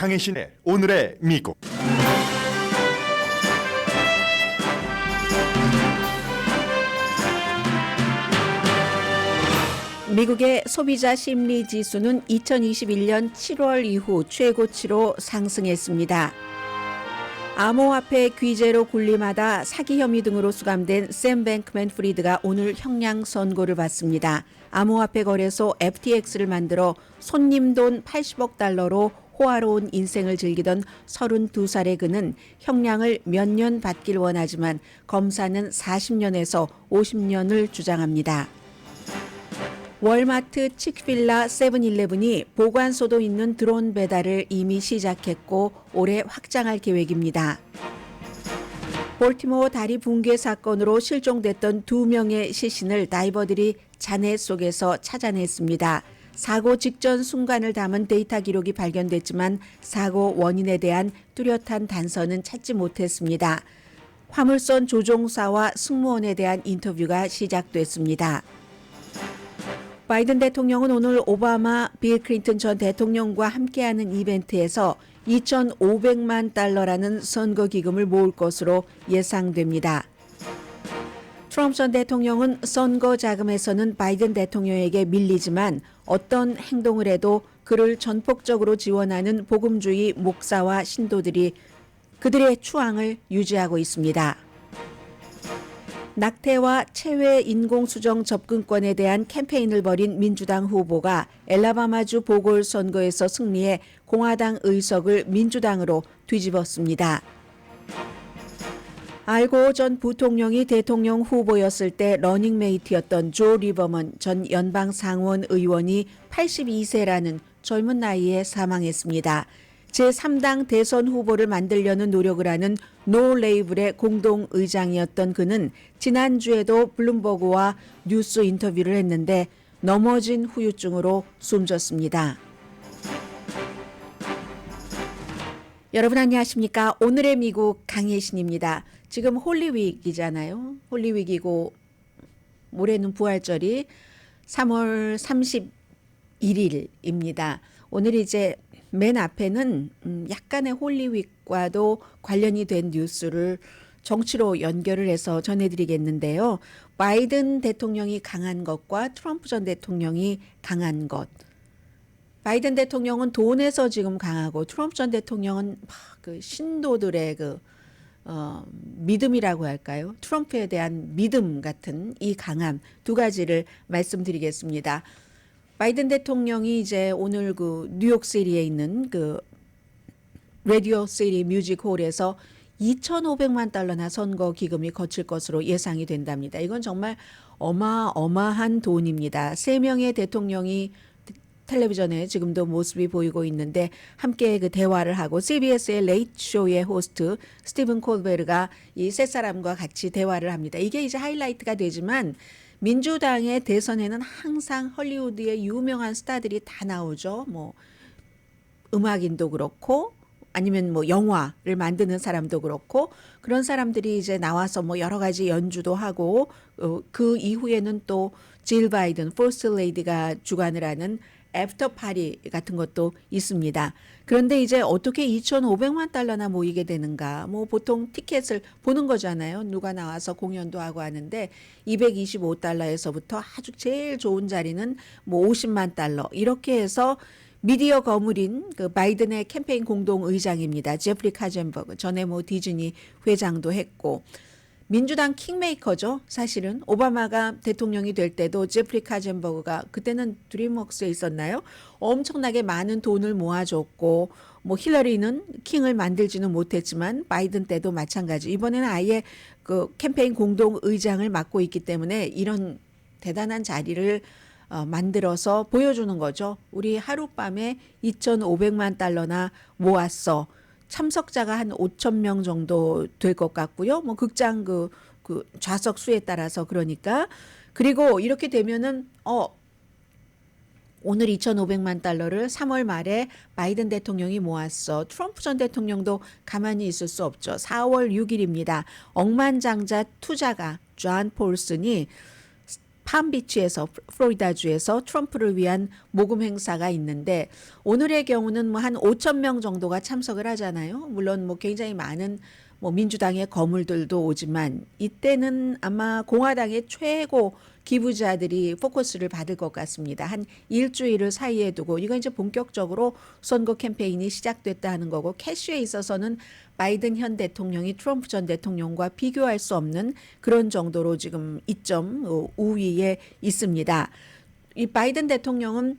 강혜신의 오늘의 미국. 미국의 소비자 심리 지수는 2021년 7월 이후 최고치로 상승했습니다. 암호화폐 규제로 군림하다 사기 혐의 등으로 수감된 샘 뱅크맨 프리드가 오늘 형량 선고를 받습니다. 암호화폐 거래소 FTX를 만들어 손님 돈 80억 달러로 호화로운 인생을 즐기던 32살의 그는 형량을 몇 년 받길 원하지만 검사는 40년에서 50년을 주장합니다. 월마트, 치크필라, 세븐일레븐이 보관소도 있는 드론 배달을 이미 시작했고 올해 확장할 계획입니다. 볼티모어 다리 붕괴 사건으로 실종됐던 2명의 시신을 다이버들이 잔해 속에서 찾아냈습니다. 사고 직전 순간을 담은 데이터 기록이 발견됐지만 사고 원인에 대한 뚜렷한 단서는 찾지 못했습니다. 화물선 조종사와 승무원에 대한 인터뷰가 시작됐습니다. 바이든 대통령은 오늘 오바마, 빌 클린턴 전 대통령과 함께하는 이벤트에서 2,500만 달러라는 선거 기금을 모을 것으로 예상됩니다. 트럼프 전 대통령은 선거 자금에서는 바이든 대통령에게 밀리지만 어떤 행동을 해도 그를 전폭적으로 지원하는 복음주의 목사와 신도들이 그들의 추앙을 유지하고 있습니다. 낙태와 체외 인공수정 접근권에 대한 캠페인을 벌인 민주당 후보가 엘라바마주 보궐선거에서 승리해 공화당 의석을 민주당으로 뒤집었습니다. 알고 전 부통령이 대통령 후보였을 때 러닝메이트였던 조 리버먼 전 연방상원 의원이 82세라는 젊은 나이에 사망했습니다. 제3당 대선 후보를 만들려는 노력을 하는 노 레이블의 공동의장이었던 그는 지난주에도 블룸버그와 뉴스 인터뷰를 했는데 넘어진 후유증으로 숨졌습니다. 여러분 안녕하십니까? 오늘의 미국 강혜신입니다. 지금 홀리윅이잖아요. 홀리윅이고 모레는 부활절이 3월 31일입니다. 오늘 이제 맨 앞에는 약간의 홀리윅과도 관련이 된 뉴스를 정치로 연결을 해서 전해드리겠는데요. 바이든 대통령이 강한 것과 트럼프 전 대통령이 강한 것. 바이든 대통령은 돈에서 지금 강하고 트럼프 전 대통령은 그 신도들의 믿음이라고 할까요? 트럼프에 대한 믿음 같은 이 강함 두 가지를 말씀드리겠습니다. 바이든 대통령이 이제 오늘 그 뉴욕시티에 있는 그 라디오 시티 뮤직홀에서 2,500만 달러나 선거 기금이 거칠 것으로 예상이 된답니다. 이건 정말 어마어마한 돈입니다. 3명의 대통령이 텔레비전에 지금도 모습이 보이고 있는데 함께 그 대화를 하고 CBS의 레이트 쇼의 호스트 스티븐 콜베르가 이 세 사람과 같이 대화를 합니다. 이게 이제 하이라이트가 되지만 민주당의 대선에는 항상 헐리우드의 유명한 스타들이 다 나오죠. 뭐 음악인도 그렇고 아니면 뭐 영화를 만드는 사람도 그렇고 그런 사람들이 이제 나와서 뭐 여러 가지 연주도 하고 그 이후에는 또 질 바이든 퍼스트 레이디가 주관을 하는 애프터 파티 같은 것도 있습니다. 그런데 이제 어떻게 2,500만 달러나 모이게 되는가? 뭐 보통 티켓을 보는 거잖아요. 누가 나와서 공연도 하고 하는데 225달러에서부터 아주 제일 좋은 자리는 뭐 50만 달러 이렇게 해서 미디어 거물인 그 바이든의 캠페인 공동의장입니다. 제프리 카젠버그 전에 뭐 디즈니 회장도 했고 민주당 킹메이커죠. 사실은 오바마가 대통령이 될 때도 제프리 카젠버그가 그때는 드림웍스에 있었나요? 엄청나게 많은 돈을 모아줬고 뭐 힐러리는 킹을 만들지는 못했지만 바이든 때도 마찬가지. 이번에는 아예 그 캠페인 공동의장을 맡고 있기 때문에 이런 대단한 자리를 만들어서 보여주는 거죠. 우리 하룻밤에 2,500만 달러나 모았어. 참석자가 한 5,000명 정도 될 것 같고요. 뭐 극장 그 좌석 수에 따라서 그러니까 그리고 이렇게 되면은 오늘 2,500만 달러를 3월 말에 바이든 대통령이 모았어. 트럼프 전 대통령도 가만히 있을 수 없죠. 4월 6일입니다. 억만장자 투자가 존 폴슨이 팜비치에서 플로리다주에서 트럼프를 위한 모금 행사가 있는데 오늘의 경우는 뭐 한 5천 명 정도가 참석을 하잖아요. 물론 뭐 굉장히 많은 뭐 민주당의 거물들도 오지만 이때는 아마 공화당의 최고 기부자들이 포커스를 받을 것 같습니다. 한 일주일을 사이에 두고 이건 이제 본격적으로 선거 캠페인이 시작됐다 하는 거고 캐시에 있어서는 바이든 현 대통령이 트럼프 전 대통령과 비교할 수 없는 그런 정도로 지금 2점 우위에 있습니다. 이 바이든 대통령은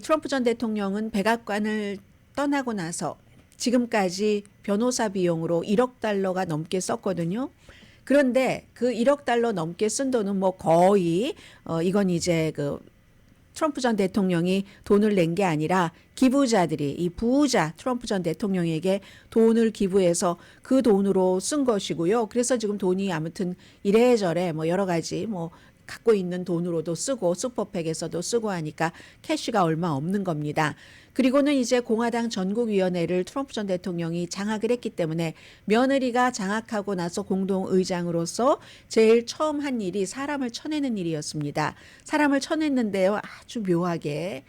트럼프 전 대통령은 백악관을 떠나고 나서 지금까지 변호사 비용으로 1억 달러가 넘게 썼거든요. 그런데 그 1억 달러 넘게 쓴 돈은 뭐 거의 이건 이제 그 트럼프 전 대통령이 돈을 낸 게 아니라 기부자들이 이 부자 트럼프 전 대통령에게 돈을 기부해서 그 돈으로 쓴 것이고요. 그래서 지금 돈이 아무튼 이래저래 뭐 여러 가지 뭐 갖고 있는 돈으로도 쓰고 슈퍼팩에서도 쓰고 하니까 캐시가 얼마 없는 겁니다. 그리고는 이제 공화당 전국위원회를 트럼프 전 대통령이 장악을 했기 때문에 며느리가 장악하고 나서 공동의장으로서 제일 처음 한 일이 사람을 쳐내는 일이었습니다. 사람을 쳐냈는데요. 아주 묘하게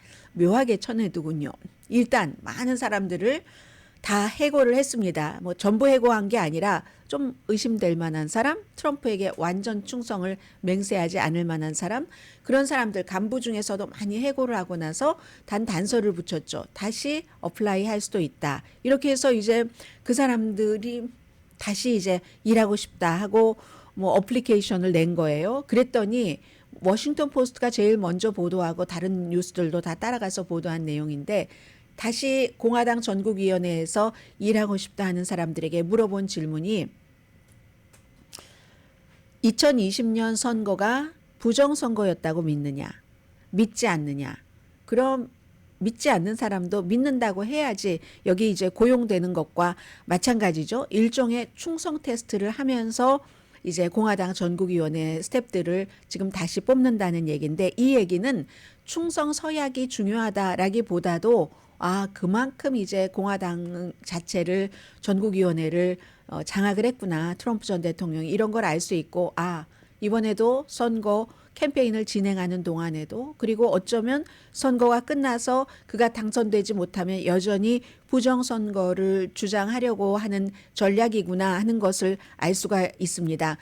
쳐내두군요. 일단 많은 사람들을 다 해고를 했습니다. 뭐 전부 해고한 게 아니라 좀 의심될 만한 사람, 트럼프에게 완전 충성을 맹세하지 않을 만한 사람, 그런 사람들 간부 중에서도 많이 해고를 하고 나서 단서를 붙였죠. 다시 어플라이 할 수도 있다. 이렇게 해서 이제 그 사람들이 다시 이제 일하고 싶다 하고 뭐 어플리케이션을 낸 거예요. 그랬더니 워싱턴 포스트가 제일 먼저 보도하고 다른 뉴스들도 다 따라가서 보도한 내용인데 다시 공화당 전국위원회에서 일하고 싶다 하는 사람들에게 물어본 질문이 2020년 선거가 부정선거였다고 믿느냐, 믿지 않느냐. 그럼 믿지 않는 사람도 믿는다고 해야지 여기 이제 고용되는 것과 마찬가지죠. 일종의 충성 테스트를 하면서 이제 공화당 전국위원회 스태프들을 지금 다시 뽑는다는 얘기인데 이 얘기는 충성 서약이 중요하다라기보다도 그만큼 이제 공화당 자체를 전국위원회를 장악을 했구나. 트럼프 전 대통령이 이런 걸 알 수 있고 이번에도 선거 캠페인을 진행하는 동안에도 그리고 어쩌면 선거가 끝나서 그가 당선되지 못하면 여전히 부정선거를 주장하려고 하는 전략이구나 하는 것을 알 수가 있습니다.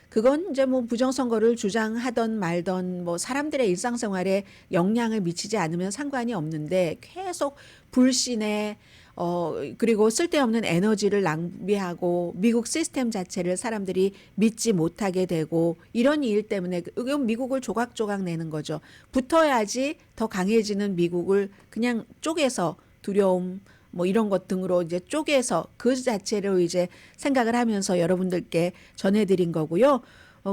그건 이제 뭐 부정선거를 주장하던 말던 뭐 사람들의 일상생활에 영향을 미치지 않으면 상관이 없는데 계속 불신에 그리고 쓸데없는 에너지를 낭비하고 미국 시스템 자체를 사람들이 믿지 못하게 되고 이런 일 때문에 미국을 조각조각 내는 거죠. 붙어야지 더 강해지는 미국을 그냥 쪼개서 두려움 뭐 이런 것 등으로 이제 쪼개서 그 자체로 이제 생각을 하면서 여러분들께 전해드린 거고요.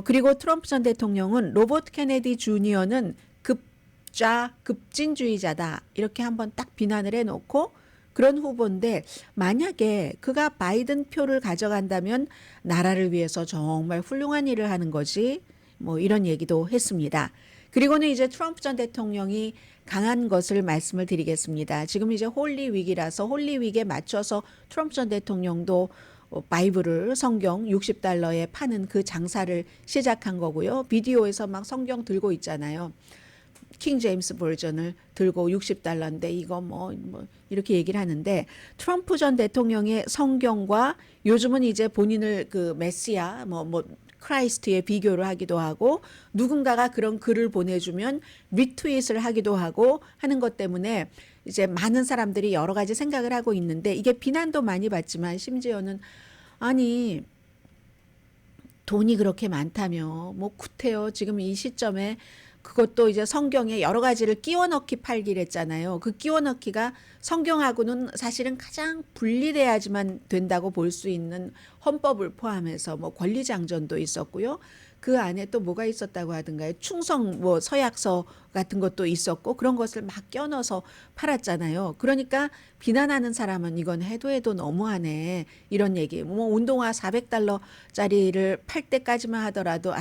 그리고 트럼프 전 대통령은 로버트 케네디 주니어는 급진주의자다 이렇게 한번 딱 비난을 해놓고 그런 후보인데 만약에 그가 바이든 표를 가져간다면 나라를 위해서 정말 훌륭한 일을 하는 거지 뭐 이런 얘기도 했습니다. 그리고는 이제 트럼프 전 대통령이 강한 것을 말씀을 드리겠습니다. 지금 이제 홀리 위기라서 홀리 위기에 맞춰서 트럼프 전 대통령도 바이블을 성경 $60에 파는 그 장사를 시작한 거고요. 비디오에서 막 성경 들고 있잖아요. 킹 제임스 버전을 들고 $60인데 이거 뭐 이렇게 얘기를 하는데 트럼프 전 대통령의 성경과 요즘은 이제 본인을 그 메시아 크라이스트에 비교를 하기도 하고 누군가가 그런 글을 보내주면 리트윗을 하기도 하고 하는 것 때문에 이제 많은 사람들이 여러 가지 생각을 하고 있는데 이게 비난도 많이 받지만 심지어는 아니 돈이 그렇게 많다며 뭐 구태여 지금 이 시점에 그것도 이제 성경에 여러 가지를 끼워 넣기 팔기를 했잖아요. 그 끼워 넣기가 성경하고는 사실은 가장 분리돼야지만 된다고 볼 수 있는 헌법을 포함해서 뭐 권리장전도 있었고요. 그 안에 또 뭐가 있었다고 하던가요? 충성 뭐 서약서 같은 것도 있었고 그런 것을 막 껴넣어서 팔았잖아요. 그러니까 비난하는 사람은 이건 해도 너무하네. 이런 얘기. 뭐 운동화 $400짜리를 팔 때까지만 하더라도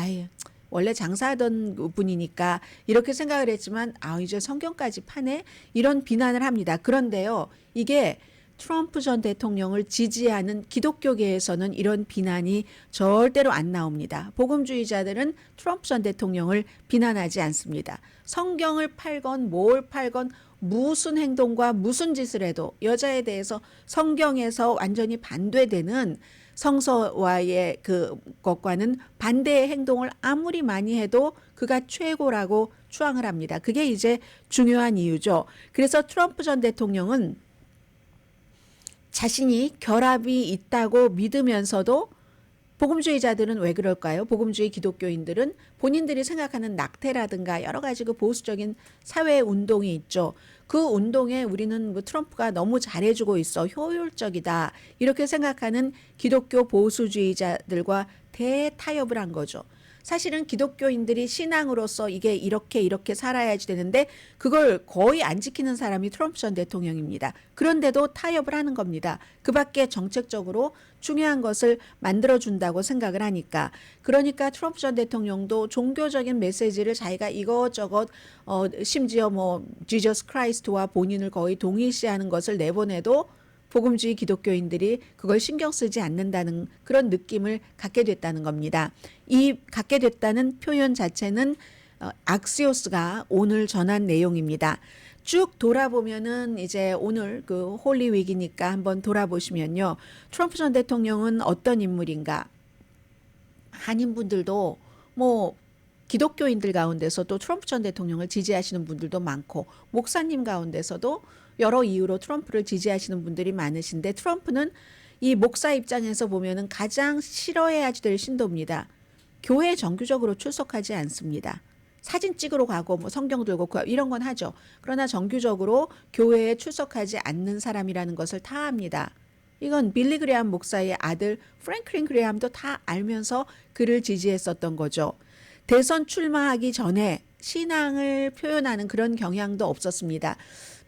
원래 장사하던 분이니까 이렇게 생각을 했지만 이제 성경까지 파네? 이런 비난을 합니다. 그런데요. 이게 트럼프 전 대통령을 지지하는 기독교계에서는 이런 비난이 절대로 안 나옵니다. 복음주의자들은 트럼프 전 대통령을 비난하지 않습니다. 성경을 팔건 뭘 팔건 무슨 행동과 무슨 짓을 해도 여자에 대해서 성경에서 완전히 반대되는 성서와의 그것과는 반대의 행동을 아무리 많이 해도 그가 최고라고 추앙을 합니다. 그게 이제 중요한 이유죠. 그래서 트럼프 전 대통령은 자신이 결합이 있다고 믿으면서도 복음주의자들은 왜 그럴까요? 복음주의 기독교인들은 본인들이 생각하는 낙태라든가 여러 가지 그 보수적인 사회 운동이 있죠. 그 운동에 우리는 뭐 트럼프가 너무 잘해주고 있어, 효율적이다 이렇게 생각하는 기독교 보수주의자들과 대타협을 한 거죠. 사실은 기독교인들이 신앙으로서 이게 이렇게 살아야지 되는데 그걸 거의 안 지키는 사람이 트럼프 전 대통령입니다. 그런데도 타협을 하는 겁니다. 그 밖에 정책적으로 중요한 것을 만들어준다고 생각을 하니까. 그러니까 트럼프 전 대통령도 종교적인 메시지를 자기가 이것저것 심지어 뭐 지저스 크라이스트와 본인을 거의 동일시하는 것을 내보내도 복음주의 기독교인들이 그걸 신경 쓰지 않는다는 그런 느낌을 갖게 됐다는 겁니다. 이 갖게 됐다는 표현 자체는 악시오스가 오늘 전한 내용입니다. 쭉 돌아보면은 이제 오늘 그 홀리위기니까 한번 돌아보시면요. 트럼프 전 대통령은 어떤 인물인가? 한인분들도 뭐 기독교인들 가운데서도 트럼프 전 대통령을 지지하시는 분들도 많고 목사님 가운데서도 여러 이유로 트럼프를 지지하시는 분들이 많으신데 트럼프는 이 목사 입장에서 보면은 가장 싫어해야 될 신도입니다. 교회에 정규적으로 출석하지 않습니다. 사진 찍으러 가고 뭐 성경 들고 이런 건 하죠. 그러나 정규적으로 교회에 출석하지 않는 사람이라는 것을 다 압니다. 이건 빌리 그레함 목사의 아들 프랭클린 그레함도 다 알면서 그를 지지했었던 거죠. 대선 출마하기 전에 신앙을 표현하는 그런 경향도 없었습니다.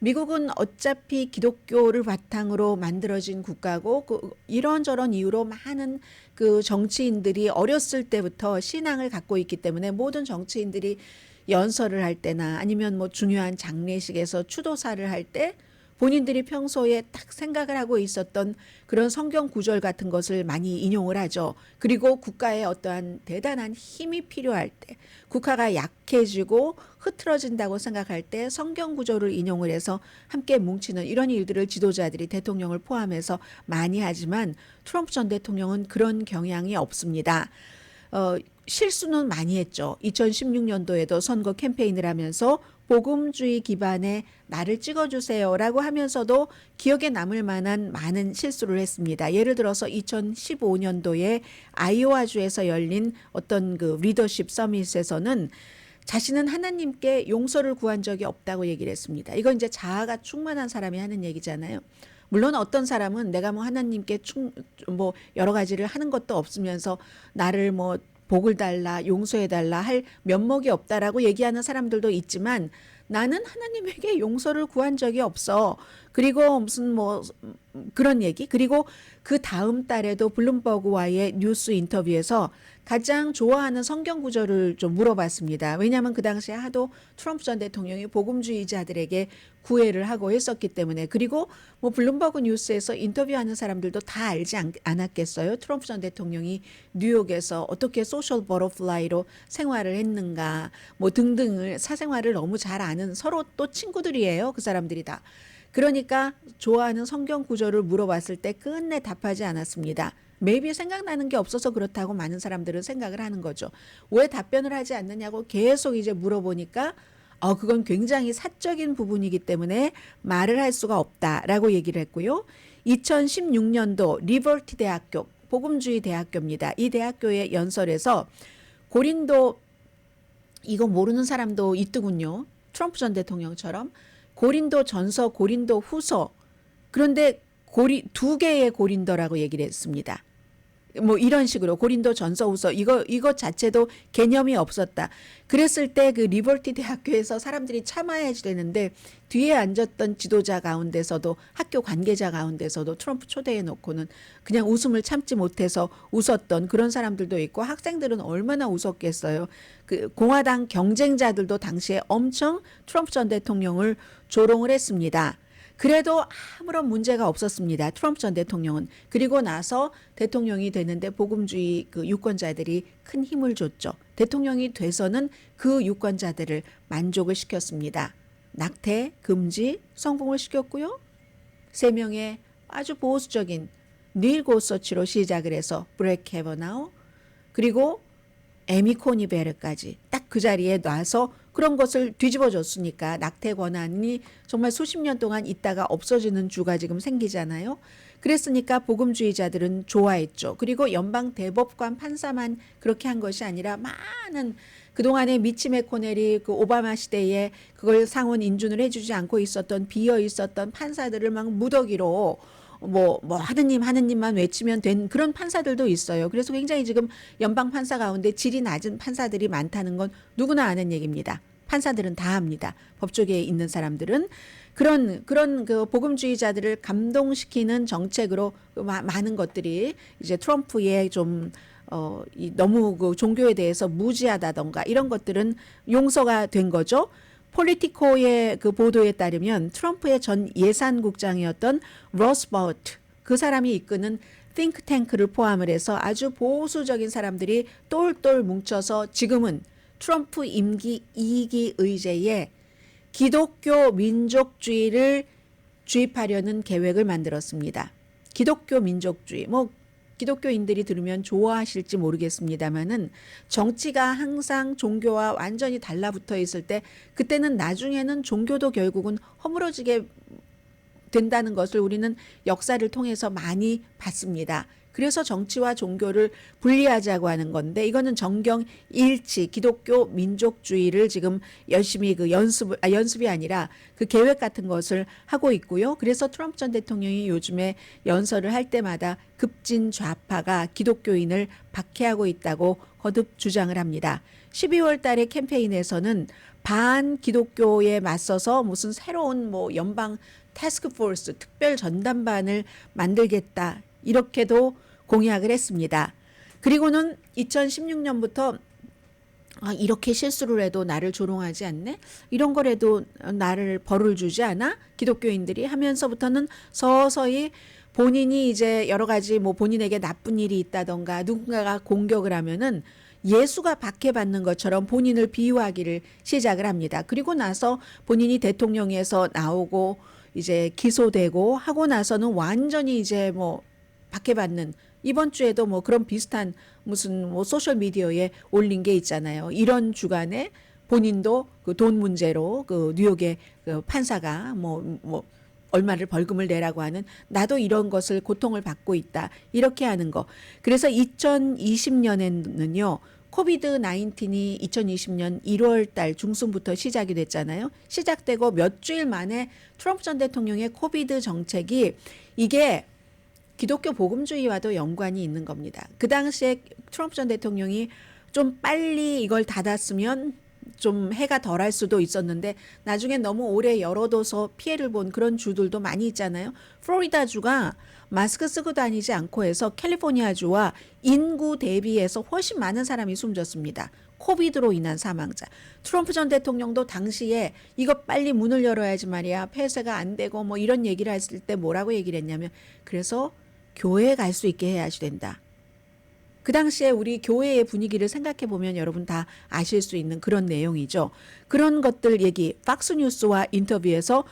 미국은 어차피 기독교를 바탕으로 만들어진 국가고 이런저런 이유로 많은 그 정치인들이 어렸을 때부터 신앙을 갖고 있기 때문에 모든 정치인들이 연설을 할 때나 아니면 뭐 중요한 장례식에서 추도사를 할 때 본인들이 평소에 딱 생각을 하고 있었던 그런 성경 구절 같은 것을 많이 인용을 하죠. 그리고 국가에 어떠한 대단한 힘이 필요할 때, 국가가 약해지고 흐트러진다고 생각할 때 성경 구절을 인용을 해서 함께 뭉치는 이런 일들을 지도자들이 대통령을 포함해서 많이 하지만 트럼프 전 대통령은 그런 경향이 없습니다. 실수는 많이 했죠. 2016년도에도 선거 캠페인을 하면서 복음주의 기반의 나를 찍어주세요라고 하면서도 기억에 남을 만한 많은 실수를 했습니다. 예를 들어서 2015년도에 아이오와주에서 열린 어떤 그 리더십 서밋에서는 자신은 하나님께 용서를 구한 적이 없다고 얘기를 했습니다. 이건 이제 자아가 충만한 사람이 하는 얘기잖아요. 물론 어떤 사람은 내가 뭐 하나님께 뭐 여러 가지를 하는 것도 없으면서 나를 뭐 복을 달라 용서해 달라 할 면목이 없다라고 얘기하는 사람들도 있지만 나는 하나님에게 용서를 구한 적이 없어. 그리고 무슨 뭐 그런 얘기. 그리고 그 다음 달에도 블룸버그와의 뉴스 인터뷰에서 가장 좋아하는 성경 구절을 좀 물어봤습니다. 왜냐하면 그 당시에 하도 트럼프 전 대통령이 복음주의자들에게 구애를 하고 했었기 때문에. 그리고 뭐 블룸버그 뉴스에서 인터뷰하는 사람들도 다 알지 않았겠어요. 트럼프 전 대통령이 뉴욕에서 어떻게 소셜 버터플라이로 생활을 했는가 뭐 등등을 사생활을 너무 잘 아는 서로 또 친구들이에요. 그 사람들이 다. 그러니까 좋아하는 성경 구절을 물어봤을 때 끝내 답하지 않았습니다. maybe 생각나는 게 없어서 그렇다고 많은 사람들은 생각을 하는 거죠. 왜 답변을 하지 않느냐고 계속 이제 물어보니까 그건 굉장히 사적인 부분이기 때문에 말을 할 수가 없다라고 얘기를 했고요. 2016년도 리버티 대학교, 복음주의 대학교입니다. 이 대학교의 연설에서 고린도, 이거 모르는 사람도 있더군요. 트럼프 전 대통령처럼 고린도 전서, 고린도 후서. 그런데 두 개의 고린도라고 얘기를 했습니다. 뭐 이런 식으로 고린도 전서 후서 이거 자체도 개념이 없었다. 그랬을 때 그 리버티 대학교에서 사람들이 참아야지 되는데 뒤에 앉았던 지도자 가운데서도 학교 관계자 가운데서도 트럼프 초대해 놓고는 그냥 웃음을 참지 못해서 웃었던 그런 사람들도 있고 학생들은 얼마나 웃었겠어요. 그 공화당 경쟁자들도 당시에 엄청 트럼프 전 대통령을 조롱을 했습니다. 그래도 아무런 문제가 없었습니다. 트럼프 전 대통령은. 그리고 나서 대통령이 되는데 복음주의 그 유권자들이 큰 힘을 줬죠. 대통령이 돼서는 그 유권자들을 만족을 시켰습니다. 낙태, 금지, 성공을 시켰고요. 3명의 아주 보수적인 닐 고서치로 시작을 해서 브렉 캐버나우 그리고 에미 코니 베르까지 딱 그 자리에 놔서 그런 것을 뒤집어 줬으니까 낙태 권한이 정말 수십 년 동안 있다가 없어지는 주가 지금 생기잖아요. 그랬으니까 복음주의자들은 좋아했죠. 그리고 연방 대법관 판사만 그렇게 한 것이 아니라 많은 그동안에 미치 맥코넬이 그 오바마 시대에 그걸 상원 인준을 해주지 않고 있었던 비어 있었던 판사들을 막 무더기로 뭐 하느님만 외치면 된 그런 판사들도 있어요. 그래서 굉장히 지금 연방 판사 가운데 질이 낮은 판사들이 많다는 건 누구나 아는 얘기입니다. 판사들은 다 합니다. 법조계에 있는 사람들은 그런 그 복음주의자들을 감동시키는 정책으로 많은 것들이 이제 트럼프의 좀 너무 그 종교에 대해서 무지하다던가 이런 것들은 용서가 된 거죠. 폴리티코의 그 보도에 따르면 트럼프의 전 예산국장이었던 로스버트 그 사람이 이끄는 띵크탱크를 포함을 해서 아주 보수적인 사람들이 똘똘 뭉쳐서 지금은 트럼프 임기 2기 의제에 기독교 민족주의를 주입하려는 계획을 만들었습니다. 기독교 민족주의 기독교인들이 들으면 좋아하실지 모르겠습니다만은 정치가 항상 종교와 완전히 달라붙어 있을 때 그때는 나중에는 종교도 결국은 허물어지게 된다는 것을 우리는 역사를 통해서 많이 봤습니다. 그래서 정치와 종교를 분리하자고 하는 건데 이거는 정경 일치 기독교 민족주의를 지금 열심히 그 연습이 아니라 그 계획 같은 것을 하고 있고요. 그래서 트럼프 전 대통령이 요즘에 연설을 할 때마다 급진 좌파가 기독교인을 박해하고 있다고 거듭 주장을 합니다. 12월 달에 캠페인에서는 반 기독교에 맞서서 무슨 새로운 연방 태스크포스 특별 전담반을 만들겠다. 이렇게도 공약을 했습니다. 그리고는 2016년부터 이렇게 실수를 해도 나를 조롱하지 않네? 이런 거라도 나를 벌을 주지 않아? 기독교인들이 하면서부터는 서서히 본인이 이제 여러 가지 본인에게 나쁜 일이 있다던가 누군가가 공격을 하면은 예수가 박해받는 것처럼 본인을 비유하기를 시작을 합니다. 그리고 나서 본인이 대통령에서 나오고 이제 기소되고 하고 나서는 완전히 이제 박해받는 이번 주에도 그런 비슷한 무슨 소셜 미디어에 올린 게 있잖아요. 이런 주간에 본인도 그 돈 문제로 그 뉴욕의 그 판사가 얼마를 벌금을 내라고 하는 나도 이런 것을 고통을 받고 있다. 이렇게 하는 거. 그래서 2020년에는요. 코비드 19이 2020년 1월 달 중순부터 시작이 됐잖아요. 시작되고 몇 주일 만에 트럼프 전 대통령의 코비드 정책이 이게 기독교 복음주의와도 연관이 있는 겁니다. 그 당시에 트럼프 전 대통령이 좀 빨리 이걸 닫았으면 좀 해가 덜할 수도 있었는데 나중에 너무 오래 열어둬서 피해를 본 그런 주들도 많이 있잖아요. 플로리다주가 마스크 쓰고 다니지 않고 해서 캘리포니아주와 인구 대비해서 훨씬 많은 사람이 숨졌습니다. 코비드로 인한 사망자. 트럼프 전 대통령도 당시에 이거 빨리 문을 열어야지 말이야. 폐쇄가 안 되고 이런 얘기를 했을 때 뭐라고 얘기를 했냐면 그래서 교회에 갈 수 있게 해야지 된다. 그 당시에 우리 교회의 분위기를 생각해 보면 여러분 다 아실 수 있는 그런 내용이죠. 그런 것들 얘기 팍스뉴스와 인터뷰에서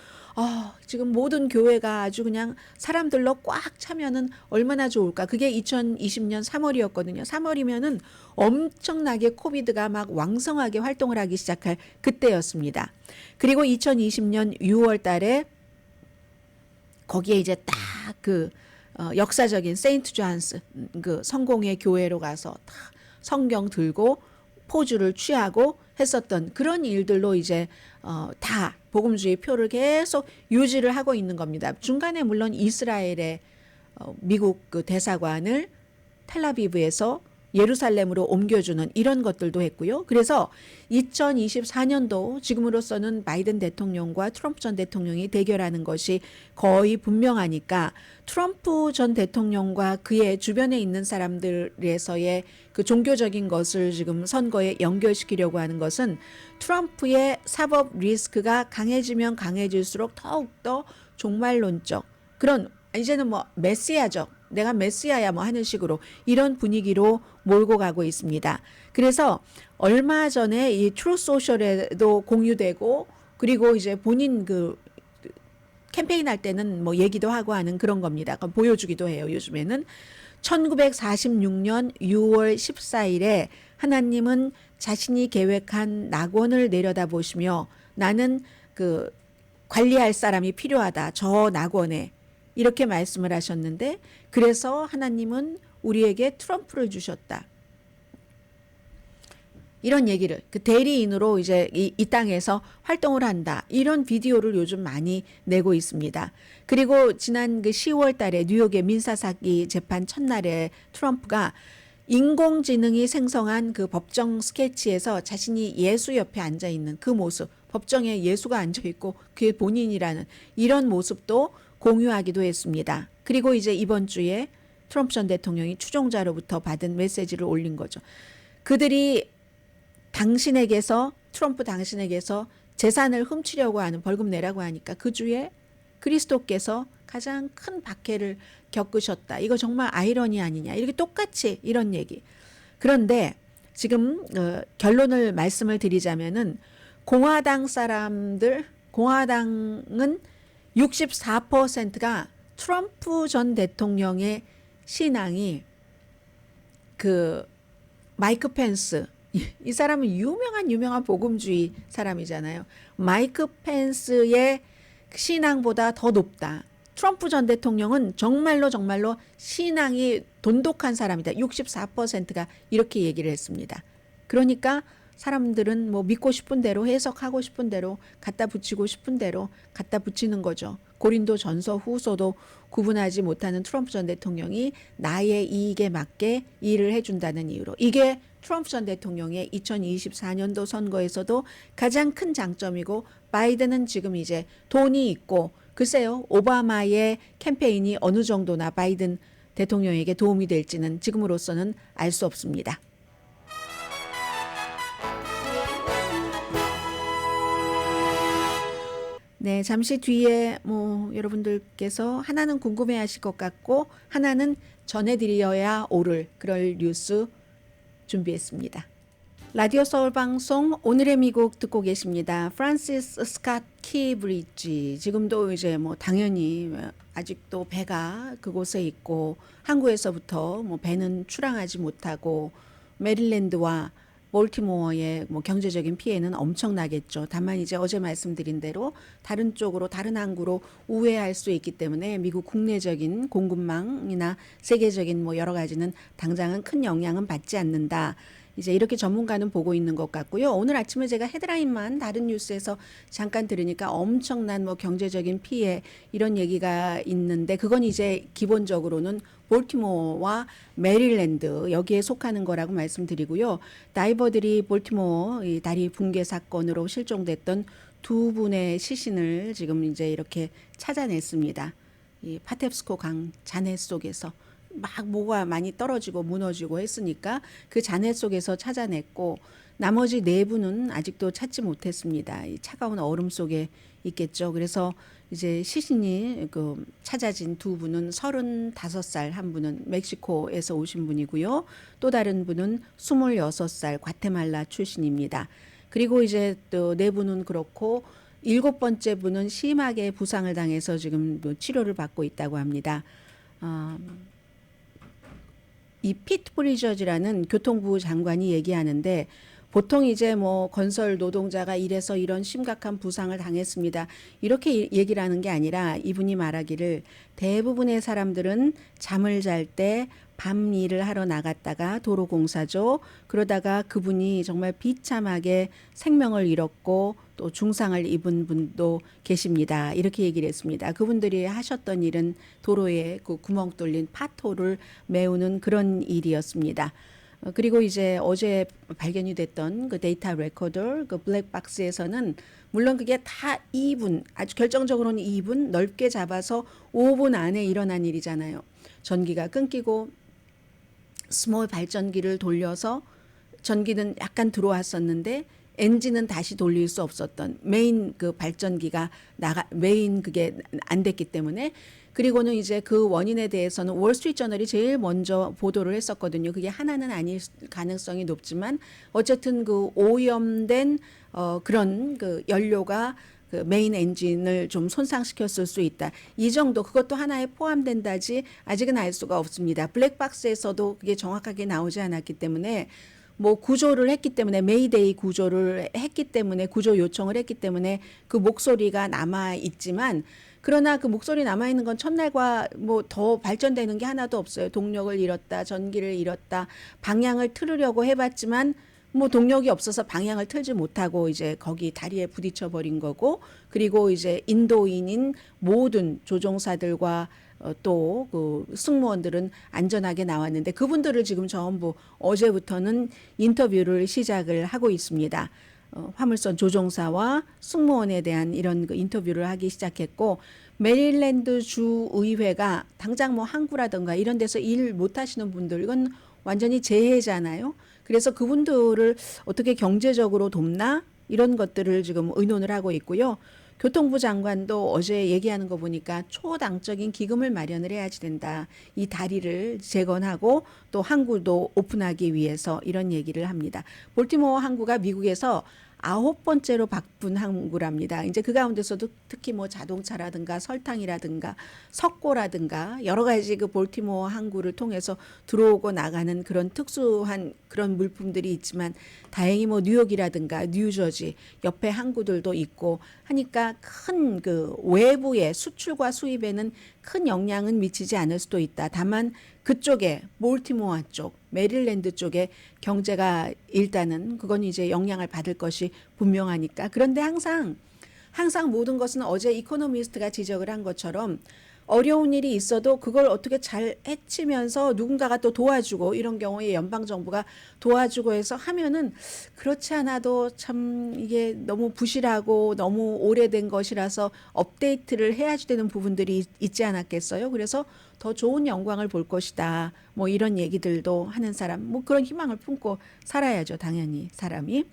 지금 모든 교회가 아주 그냥 사람들로 꽉 차면은 얼마나 좋을까. 그게 2020년 3월이었거든요. 3월이면은 엄청나게 코비드가 막 왕성하게 활동을 하기 시작할 그때였습니다. 그리고 2020년 6월 달에 거기에 이제 딱 역사적인 세인트 존스 그 성공의 교회로 가서 다 성경 들고 포즈를 취하고 했었던 그런 일들로 이제 다 복음주의 표를 계속 유지를 하고 있는 겁니다. 중간에 물론 이스라엘의 미국 그 대사관을 텔아비브에서 예루살렘으로 옮겨주는 이런 것들도 했고요. 그래서 2024년도 지금으로서는 바이든 대통령과 트럼프 전 대통령이 대결하는 것이 거의 분명하니까 트럼프 전 대통령과 그의 주변에 있는 사람들에서의 그 종교적인 것을 지금 선거에 연결시키려고 하는 것은 트럼프의 사법 리스크가 강해지면 강해질수록 더욱더 종말론적 그런 이제는 뭐 메시아적 내가 메시아야 뭐 하는 식으로 이런 분위기로 몰고 가고 있습니다. 그래서 얼마 전에 이 트루스 소셜에도 공유되고 그리고 이제 본인 그 캠페인 할 때는 뭐 얘기도 하고 하는 그런 겁니다. 보여주기도 해요. 요즘에는 1946년 6월 14일에 하나님은 자신이 계획한 낙원을 내려다보시며 나는 그 관리할 사람이 필요하다. 저 낙원에 이렇게 말씀을 하셨는데 그래서 하나님은 우리에게 트럼프를 주셨다. 이런 얘기를 그 대리인으로 이제 이 땅에서 활동을 한다. 이런 비디오를 요즘 많이 내고 있습니다. 그리고 지난 그 10월 달에 뉴욕의 민사 사기 재판 첫날에 트럼프가 인공지능이 생성한 그 법정 스케치에서 자신이 예수 옆에 앉아 있는 그 모습, 법정에 예수가 앉아 있고 그게 본인이라는 이런 모습도 공유하기도 했습니다. 그리고 이제 이번 주에 트럼프 전 대통령이 추종자로부터 받은 메시지를 올린 거죠. 그들이 트럼프 당신에게서 재산을 훔치려고 하는 벌금 내라고 하니까 그 주에 그리스도께서 가장 큰 박해를 겪으셨다. 이거 정말 아이러니 아니냐. 이렇게 똑같이 이런 얘기. 그런데 지금 결론을 말씀을 드리자면은 공화당은 64%가 트럼프 전 대통령의 신앙이 그 마이크 펜스 이 사람은 유명한 복음주의 사람이잖아요. 마이크 펜스의 신앙보다 더 높다. 트럼프 전 대통령은 정말로 신앙이 돈독한 사람이다. 64%가 이렇게 얘기를 했습니다. 그러니까 사람들은 뭐 믿고 싶은 대로 해석하고 싶은 대로 갖다 붙이고 싶은 대로 갖다 붙이는 거죠. 고린도 전서 후서도 구분하지 못하는 트럼프 전 대통령이 나의 이익에 맞게 일을 해준다는 이유로 이게 트럼프 전 대통령의 2024년도 선거에서도 가장 큰 장점이고 바이든은 지금 이제 돈이 있고 글쎄요 오바마의 캠페인이 어느 정도나 바이든 대통령에게 도움이 될지는 지금으로서는 알 수 없습니다. 네, 잠시 뒤에 뭐 여러분들께서 하나는 궁금해하실 것 같고 하나는 전해드려야 옳을 그럴 뉴스 준비했습니다. 라디오 서울 방송 오늘의 미국 듣고 계십니다. 프란시스 스캇 키 브리지 지금도 이제 뭐 당연히 아직도 배가 그곳에 있고 항구에서부터 뭐 배는 출항하지 못하고 메릴랜드와 볼티모어의 뭐 경제적인 피해는 엄청나겠죠. 다만 이제 어제 말씀드린 대로 다른 쪽으로 다른 항구로 우회할 수 있기 때문에 미국 국내적인 공급망이나 세계적인 뭐 여러 가지는 당장은 큰 영향은 받지 않는다. 이제 이렇게 전문가는 보고 있는 것 같고요. 오늘 아침에 제가 헤드라인만 다른 뉴스에서 잠깐 들으니까 엄청난 뭐 경제적인 피해 이런 얘기가 있는데 그건 이제 기본적으로는 볼티모어와 메릴랜드 여기에 속하는 거라고 말씀드리고요. 다이버들이 볼티모어 이 다리 붕괴 사건으로 실종됐던 두 분의 시신을 지금 이제 이렇게 찾아냈습니다. 이 파텝스코 강 잔해 속에서 막 뭐가 많이 떨어지고 무너지고 했으니까 그 잔해 속에서 찾아냈고 나머지 네 분은 아직도 찾지 못했습니다. 이 차가운 얼음 속에 있겠죠. 그래서 이제 시신이 그 찾아진 두 분은 35살 한 분은 멕시코에서 오신 분이고요. 또 다른 분은 26살 과테말라 출신입니다. 그리고 이제 또 네 분은 그렇고 7번째 분은 심하게 부상을 당해서 지금 치료를 받고 있다고 합니다. 이 피트 브리저지라는 교통부 장관이 얘기하는데 보통 이제 뭐 건설 노동자가 이래서 이런 심각한 부상을 당했습니다. 이렇게 얘기를 하는 게 아니라 이분이 말하기를 대부분의 사람들은 잠을 잘 때 밤 일을 하러 나갔다가 도로공사죠. 그러다가 그분이 정말 비참하게 생명을 잃었고 또 중상을 입은 분도 계십니다. 이렇게 얘기를 했습니다. 그분들이 하셨던 일은 도로에 그 구멍 뚫린 파토를 메우는 그런 일이었습니다. 그리고 이제 어제 발견이 됐던 그 데이터 레코더 그 블랙박스에서는 물론 그게 다 2분 아주 결정적으로는 2분 넓게 잡아서 5분 안에 일어난 일이잖아요. 전기가 끊기고 스몰 발전기를 돌려서 전기는 약간 들어왔었는데 엔진은 다시 돌릴 수 없었던 메인 그 발전기가 메인 그게 안 됐기 때문에 그리고는 이제 그 원인에 대해서는 월스트리트저널이 제일 먼저 보도를 했었거든요. 그게 하나는 아닐 가능성이 높지만 어쨌든 그 오염된 그런 그 연료가 그 메인 엔진을 좀 손상시켰을 수 있다. 이 정도 그것도 하나에 포함된다지 아직은 알 수가 없습니다. 블랙박스에서도 그게 정확하게 나오지 않았기 때문에 뭐 구조를 했기 때문에 메이데이 구조를 했기 때문에 구조 요청을 했기 때문에 그 목소리가 남아 있지만 그러나 그 목소리 남아 있는 건 첫날과 뭐 더 발전되는 게 하나도 없어요. 동력을 잃었다, 전기를 잃었다, 방향을 틀으려고 해봤지만 뭐 동력이 없어서 방향을 틀지 못하고 이제 거기 다리에 부딪혀 버린 거고 그리고 이제 인도인인 모든 조종사들과 또 그 승무원들은 안전하게 나왔는데 그분들을 지금 전부 어제부터는 인터뷰를 시작을 하고 있습니다. 화물선 조종사와 승무원에 대한 이런 그 인터뷰를 하기 시작했고 메릴랜드 주 의회가 당장 뭐 항구라든가 이런 데서 일 못 하시는 분들 이건 완전히 재해잖아요. 그래서 그분들을 어떻게 경제적으로 돕나 이런 것들을 지금 의논을 하고 있고요. 교통부 장관도 어제 얘기하는 거 보니까 초당적인 기금을 마련을 해야지 된다. 이 다리를 재건하고 또 항구도 오픈하기 위해서 이런 얘기를 합니다. 볼티모어 항구가 미국에서 9번째로 바쁜 항구랍니다. 이제 그 가운데서도 특히 뭐 자동차라든가 설탕이라든가 석고라든가 여러 가지 그 볼티모어 항구를 통해서 들어오고 나가는 그런 특수한 그런 물품들이 있지만 다행히 뭐 뉴욕이라든가 뉴저지 옆에 항구들도 있고 하니까 큰 그 외부의 수출과 수입에는 큰 영향은 미치지 않을 수도 있다. 다만 그쪽에 몰티모어 쪽, 메릴랜드 쪽에 경제가 일단은 그건 이제 영향을 받을 것이 분명하니까. 그런데 항상 모든 것은 어제 이코노미스트가 지적을 한 것처럼 어려운 일이 있어도 그걸 어떻게 잘 해치면서 누군가가 또 도와주고 이런 경우에 연방정부가 도와주고 해서 하면은 그렇지 않아도 참 이게 너무 부실하고 너무 오래된 것이라서 업데이트를 해야지 되는 부분들이 있지 않았겠어요. 그래서 더 좋은 영광을 볼 것이다. 뭐 이런 얘기들도 하는 사람, 뭐 그런 희망을 품고 살아야죠. 당연히 사람이.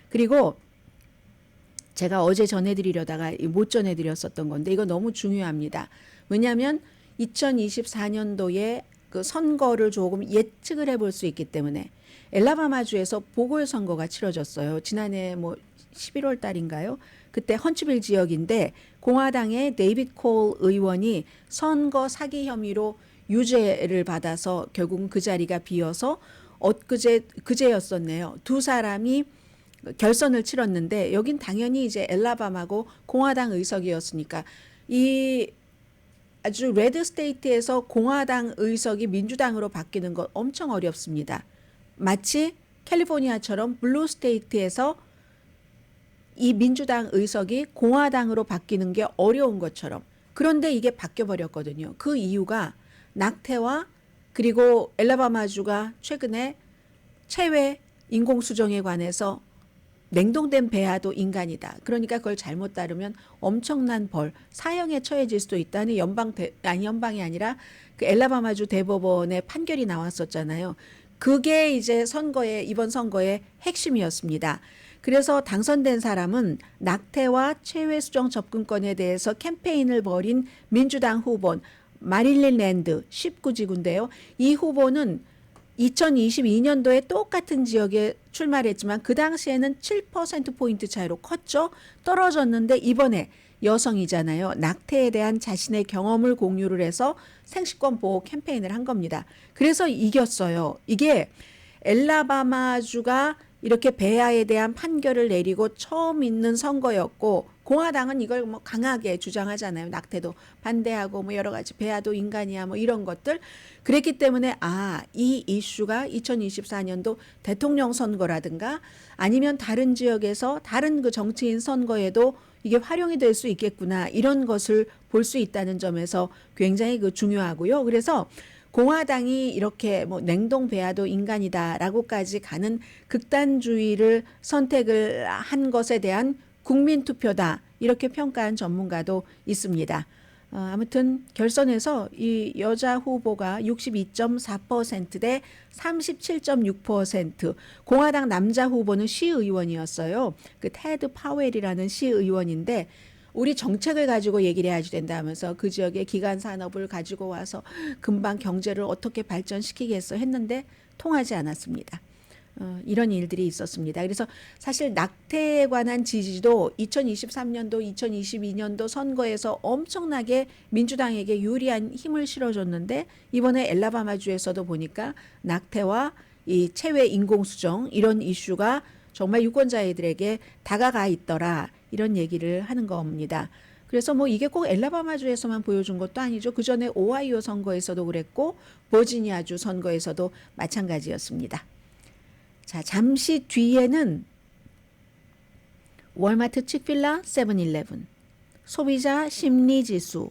그리고 제가 어제 전해드리려다가 못 전해드렸었던 건데 이거 너무 중요합니다. 왜냐하면 2024년도에 그 선거를 조금 예측을 해볼 수 있기 때문에 엘라바마주에서 보궐선거가 치러졌어요. 지난해 뭐 11월 달인가요? 그때 헌츠빌 지역인데 공화당의 데이빗 콜 의원이 선거 사기 혐의로 유죄를 받아서 결국은 그 자리가 비어서 그제였었네요. 두 사람이 결선을 치렀는데 여긴 당연히 이제 엘라바마고 공화당 의석이었으니까 이 아주 레드 스테이트에서 공화당 의석이 민주당으로 바뀌는 건 엄청 어렵습니다. 마치 캘리포니아처럼 블루 스테이트에서 이 민주당 의석이 공화당으로 바뀌는 게 어려운 것처럼 그런데 이게 바뀌어버렸거든요. 그 이유가 낙태와 그리고 엘라바마주가 최근에 체외 인공수정에 관해서 냉동된 배아도 인간이다. 그러니까 그걸 잘못 따르면 엄청난 벌, 사형에 처해질 수도 있다는 연방이 아니라 그 엘라바마주 대법원의 판결이 나왔었잖아요. 그게 이제 이번 선거의 핵심이었습니다. 그래서 당선된 사람은 낙태와 체외 수정 접근권에 대해서 캠페인을 벌인 민주당 후보 마릴린 랜드 19지구인데요. 이 후보는 2022년도에 똑같은 지역에 출마를 했지만 그 당시에는 7%포인트 차이로 컸죠. 떨어졌는데 이번에 여성이잖아요. 낙태에 대한 자신의 경험을 공유를 해서 생식권 보호 캠페인을 한 겁니다. 그래서 이겼어요. 이게 엘라바마주가 이렇게 배아에 대한 판결을 내리고 처음 있는 선거였고 공화당은 이걸 뭐 강하게 주장하잖아요. 낙태도 반대하고 뭐 여러 가지 배아도 인간이야 뭐 이런 것들. 그랬기 때문에 이 이슈가 2024년도 대통령 선거라든가 아니면 다른 지역에서 다른 그 정치인 선거에도 이게 활용이 될 수 있겠구나 이런 것을 볼 수 있다는 점에서 굉장히 그 중요하고요. 그래서 공화당이 이렇게 뭐 냉동 배아도 인간이다라고까지 가는 극단주의를 선택을 한 것에 대한 국민 투표다 이렇게 평가한 전문가도 있습니다. 아무튼 결선에서 이 여자 후보가 62.4% 대 37.6%, 공화당 남자 후보는 시의원이었어요. 그 테드 파웰이라는 시의원인데 우리 정책을 가지고 얘기를 해야지 된다 하면서 그 지역의 기간 산업을 가지고 와서 금방 경제를 어떻게 발전시키겠어 했는데 통하지 않았습니다. 이런 일들이 있었습니다. 그래서 사실 낙태에 관한 지지도 2023년도, 2022년도 선거에서 엄청나게 민주당에게 유리한 힘을 실어줬는데 이번에 엘라바마주에서도 보니까 낙태와 이 체외 인공수정 이런 이슈가 정말 유권자들에게 다가가 있더라 이런 얘기를 하는 겁니다. 그래서 뭐 이게 꼭 엘라바마주에서만 보여준 것도 아니죠. 그 전에 오하이오 선거에서도 그랬고 버지니아주 선거에서도 마찬가지였습니다. 자, 잠시 뒤에는 월마트, 칙필라, 세븐일레븐, 소비자 심리지수,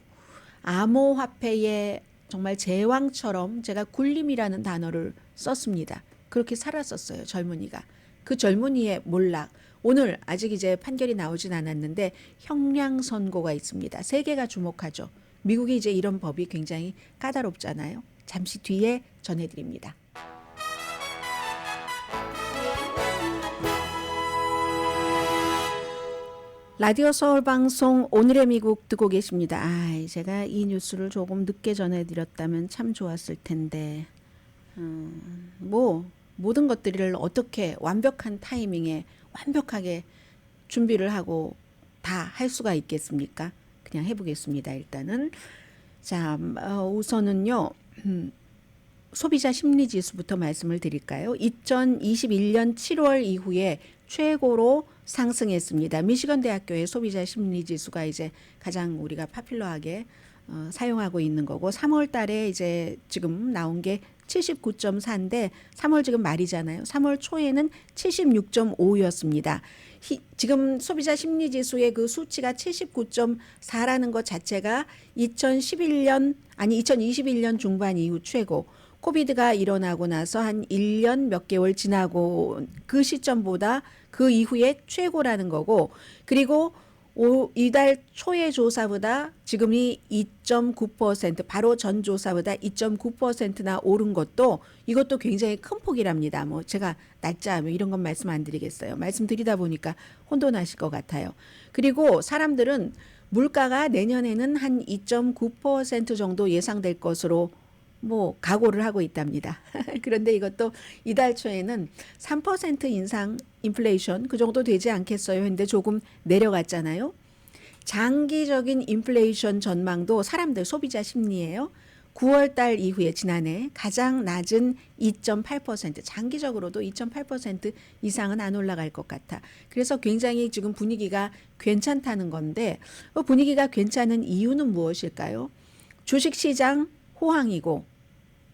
암호화폐의 정말 제왕처럼 제가 굴림이라는 단어를 썼습니다. 그렇게 살았었어요, 젊은이가. 그 젊은이의 몰락. 오늘 아직 이제 판결이 나오진 않았는데 형량 선고가 있습니다. 세계가 주목하죠. 미국이 이제 이런 법이 굉장히 까다롭잖아요. 잠시 뒤에 전해드립니다. 라디오 서울 방송 오늘의 미국 듣고 계십니다. 제가 이 뉴스를 조금 늦게 전해드렸다면 참 좋았을 텐데 뭐 모든 것들을 어떻게 완벽한 타이밍에 완벽하게 준비를 하고 다 할 수가 있겠습니까? 그냥 해보겠습니다. 일단은 자 우선은요 소비자 심리지수부터 말씀을 드릴까요? 2021년 7월 이후에 최고로 상승했습니다. 미시건 대학교의 소비자 심리지수가 이제 가장 우리가 파퓰러하게 사용하고 있는 거고 3월 달에 이제 지금 나온 게 79.4인데 3월 지금 말이잖아요. 3월 초에는 76.5였습니다. 지금 소비자 심리지수의 그 수치가 79.4라는 것 자체가 2021년 중반 이후 최고. 코비드가 일어나고 나서 한 1년 몇 개월 지나고 그 시점보다 그 이후에 최고라는 거고 그리고 이달 초의 조사보다 지금이 2.9% 바로 전 조사보다 2.9%나 오른 것도 이것도 굉장히 큰 폭이랍니다. 뭐 제가 날짜 뭐 이런 건 말씀 안 드리겠어요. 말씀드리다 보니까 혼돈하실 것 같아요. 그리고 사람들은 물가가 내년에는 한 2.9% 정도 예상될 것으로 뭐 각오를 하고 있답니다. 그런데 이것도 이달 초에는 3% 인상 인플레이션 그 정도 되지 않겠어요 했는데 조금 내려갔잖아요. 장기적인 인플레이션 전망도 사람들 소비자 심리예요. 9월 달 이후에 지난해 가장 낮은 2.8% 장기적으로도 2.8% 이상은 안 올라갈 것 같아. 그래서 굉장히 지금 분위기가 괜찮다는 건데 분위기가 괜찮은 이유는 무엇일까요? 주식시장 호황이고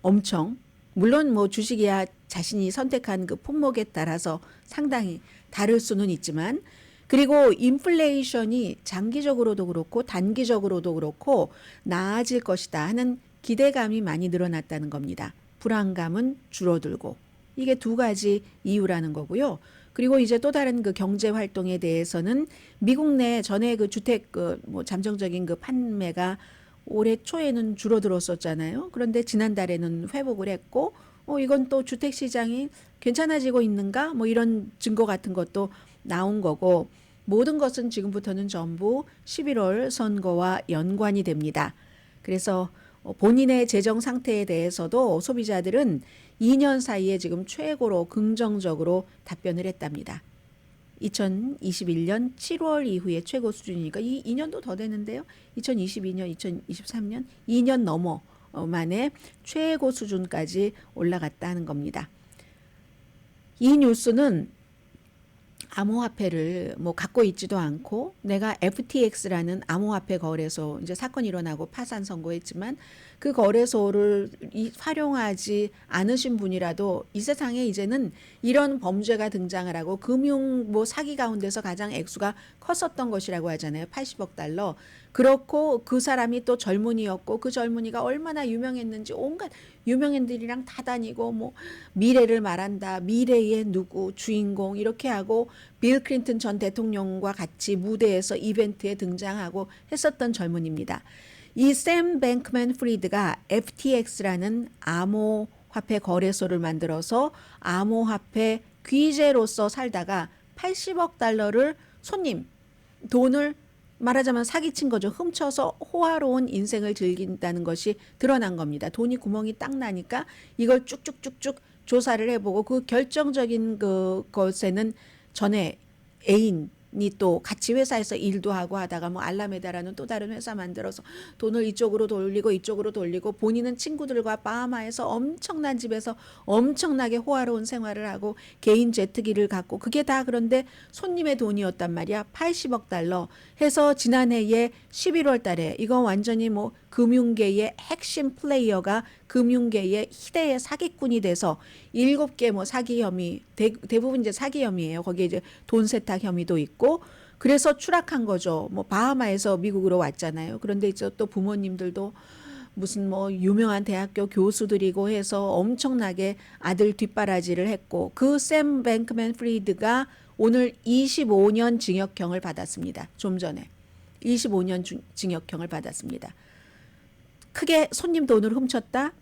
엄청 물론 뭐 주식이야 자신이 선택한 그 품목에 따라서 상당히 다를 수는 있지만 그리고 인플레이션이 장기적으로도 그렇고 단기적으로도 그렇고 나아질 것이다 하는 기대감이 많이 늘어났다는 겁니다. 불안감은 줄어들고 이게 두 가지 이유라는 거고요. 그리고 이제 또 다른 그 경제 활동에 대해서는 미국 내 전에 그 주택 그 뭐 잠정적인 그 판매가 올해 초에는 줄어들었었잖아요. 그런데 지난달에는 회복을 했고, 이건 또 주택 시장이 괜찮아지고 있는가? 뭐 이런 증거 같은 것도 나온 거고, 모든 것은 지금부터는 전부 11월 선거와 연관이 됩니다. 그래서 본인의 재정 상태에 대해서도 소비자들은 2년 사이에 지금 최고로 긍정적으로 답변을 했답니다. 2021년 7월 이후에 최고 수준이니까 이 2년도 더 되는데요. 2022년, 2023년 2년 넘어 만에 최고 수준까지 올라갔다는 겁니다. 이 뉴스는 암호화폐를 뭐 갖고 있지도 않고 내가 FTX라는 암호화폐 거래소 이제 사건이 일어나고 파산 선고했지만 그 거래소를 활용하지 않으신 분이라도 이 세상에 이제는 이런 범죄가 등장을 하고 금융 뭐 사기 가운데서 가장 액수가 컸었던 것이라고 하잖아요. 80억 달러. 그렇고 그 사람이 또 젊은이였고 그 젊은이가 얼마나 유명했는지 온갖 유명인들이랑 다 다니고 뭐 미래를 말한다. 미래의 누구 주인공 이렇게 하고 빌 클린턴 전 대통령과 같이 무대에서 이벤트에 등장하고 했었던 젊은이입니다. 이 샘 뱅크맨 프리드가 FTX라는 암호화폐 거래소를 만들어서 암호화폐 귀재로서 살다가 80억 달러를 돈을 말하자면 사기친 거죠. 훔쳐서 호화로운 인생을 즐긴다는 것이 드러난 겁니다. 돈이 구멍이 딱 나니까 이걸 쭉쭉쭉쭉 조사를 해보고 그 결정적인 것에는 전에 애인이 또 같이 회사에서 일도 하고 하다가 뭐 알라메다라는 또 다른 회사 만들어서 돈을 이쪽으로 돌리고 본인은 친구들과 바하마에서 엄청난 집에서 엄청나게 호화로운 생활을 하고 개인 제트기를 갖고 그게 다 그런데 손님의 돈이었단 말이야. 80억 달러 해서 지난해에 11월 달에 이거 완전히 뭐 금융계의 핵심 플레이어가 금융계의 희대의 사기꾼이 돼서 7개 뭐 사기 혐의 대부분 이제 사기 혐의예요. 거기에 이제 돈 세탁 혐의도 있고 그래서 추락한 거죠. 뭐 바하마에서 미국으로 왔잖아요. 그런데 이제 또 부모님들도 무슨 뭐 유명한 대학교 교수들이고 해서 엄청나게 아들 뒷바라지를 했고 그 샘 뱅크맨 프리드가 오늘 25년 징역형을 받았습니다. 좀 전에 25년 징역형을 받았습니다. 크게 손님 돈을 훔쳤다.